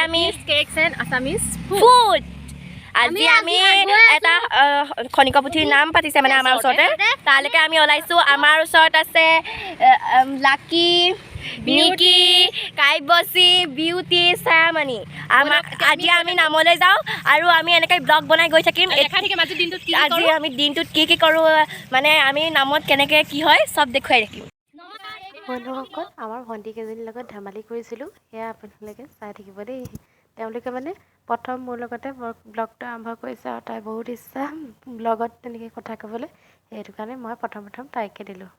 আমি cakes and Assamese food আজি আমি এটা খনিকপুথিৰ নাম পাতিছে মানে আমাৰ ওচৰতে তালৈকে আমি ওলাইছোঁ আমাৰ ওচৰত আছে লাকি নিকি কাইবচি বিউটি চায়ামণি আজি আমি নামলৈ যাওঁ আৰু আমি এনেকৈ ব্লগ বনাই গৈ থাকিম আজি আমি দিনটোত কি কৰোঁ মানে আমি নামত কেনেকৈ কি হয় চব দেখুৱাই থাকিম বন্ধুসকল আমাৰ ভণ্টিকেইজনীৰ লগত ধেমালি কৰিছিলোঁ সেয়া আপোনালোকে চাই থাকিব দেই তেওঁলোকে মানে প্ৰথম মোৰ লগতে ব্লগটো আৰম্ভ কৰিছে আৰু তাই বহুত ইচ্ছা ব্লগত তেনেকৈ কথা ক'বলৈ সেইটো কাৰণে মই প্ৰথম তাইকে দিলোঁ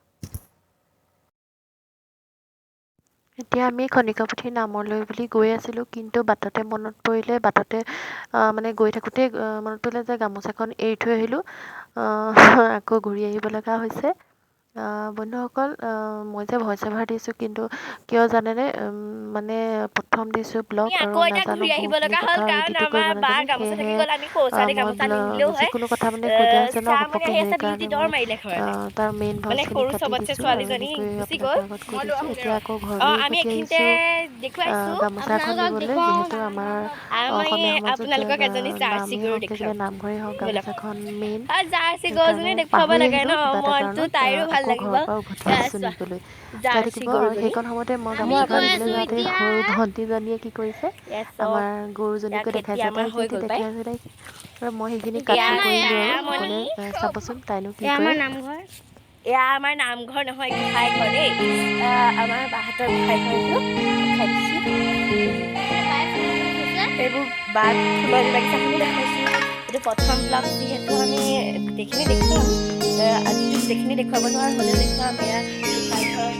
এতিয়া আমি খনিকপুথিৰ নামলৈ বুলি গৈ আছিলোঁ কিন্তু বাটতে মনত পৰিলে মানে গৈ থাকোঁতে মনত পৰিলে যে গামোচাখন এৰি থৈ আহিলোঁ আকৌ ঘূৰি আহিব লগা হৈছে বন্ধুসকল মই যে ভইচ অভাৰ দিছোঁ কিন্তু কিয় জানেনে মানে প্ৰথম দিছোঁ ব্লগ আৰু নাজানো বহুতখিনি কথা ৰেডিটো কৰিব নাজানো সেয়েহে মই যিকোনো কথা মানে কৈ দিয়া হৈছে ন ঘপককৈ সেইকাৰণে মই তাৰ মেইন ভইচখিনি কাটি দিছোঁ আৰু এনেকৈ আপোনালোকৰ আগত কৈ দিছোঁ এতিয়া আকৌ ঘৰলৈ উভতি আহিছোঁ গামোচাখন দিবলৈ যিহেতু আমাৰ অসমীয়া সমাজত নামেই হওক থাকিলে নামঘৰেই হওক গামোচাখন মেইন সেইকাৰণে পাহৰি আহিলোঁ কিবা এটা কাৰণত আকৌ ঘৰৰ পৰা উভতি আহিছোঁ নিবলৈ চাই থাকিব আৰু সেইকণ সময়তে মই গামোচাখন দিবলৈ যাওঁতে সৰু ভণ্টিজনীয়ে কি কৰিছে আমাৰ গৰুজনীকো দেখাইছে তাই যি টি দেখাইছে তাই আৰু মই সেইখিনি কাটি কৰিলোঁ আৰু সকলোৱে চাবচোন তাইনো কি কৰে এয়া আমাৰ নামঘৰ নহয় গোসাঁই ঘৰ দেই আমাৰ বাহঁতৰ গোসাঁই ঘৰটো এইবোৰ বাট ফুলৰ বাগিচাখনো দেখাইছোঁ এইটো প্ৰথম ব্লগ যিহেতু আমি গোটেইখিনি দেখুৱাম আজিতো গোটেইখিনি দেখুৱাব নোৱাৰা হ'লেও দেখুৱাম এয়া গোসাঁই ঘৰ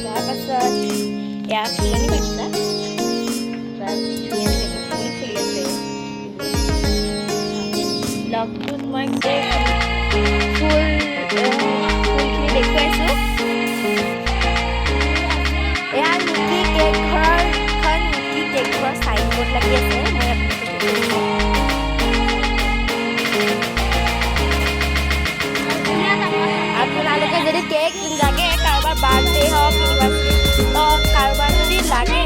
তাৰপাছত এয়া ফুলনি বাগিচা ব্লগটোত মই ফুলখিনি দেখুৱাইছোঁ এয়া নিকি কেক ঘৰখন নিকি কেক ঘৰৰ চাইনবোৰ্ড লাগি আছে মই আপোনালোকে যদি কেক লাগে কাৰোবাৰ বাৰ্থডে হওক এনিভাৰ্চাৰী হওক কাৰোবাৰ যদি লাগে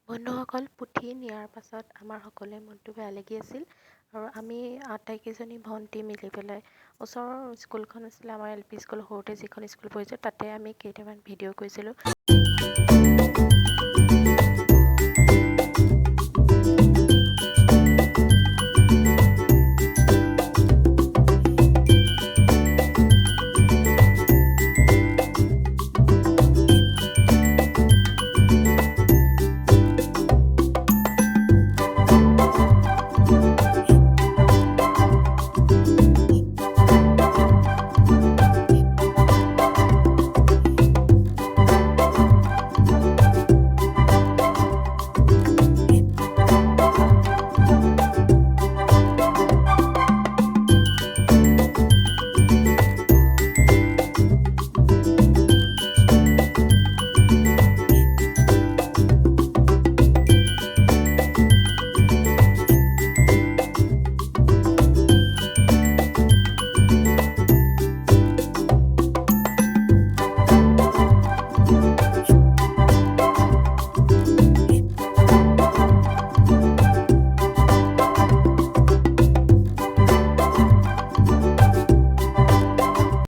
বন্ধুসকল, পুথি নিয়াৰ পাছত আমাৰ সকলোৱে মনটো বেয়া লাগি আছিল আৰু আমি আটাইকেইজনী ভণ্টি মিলি পেলাই ওচৰৰ স্কুলখন আছিলে আমাৰ LP স্কুল, সৰুতে যিখন স্কুল পঢ়িছোঁ তাতে আমি কেইটামান ভিডিঅ' কৰিছিলোঁ।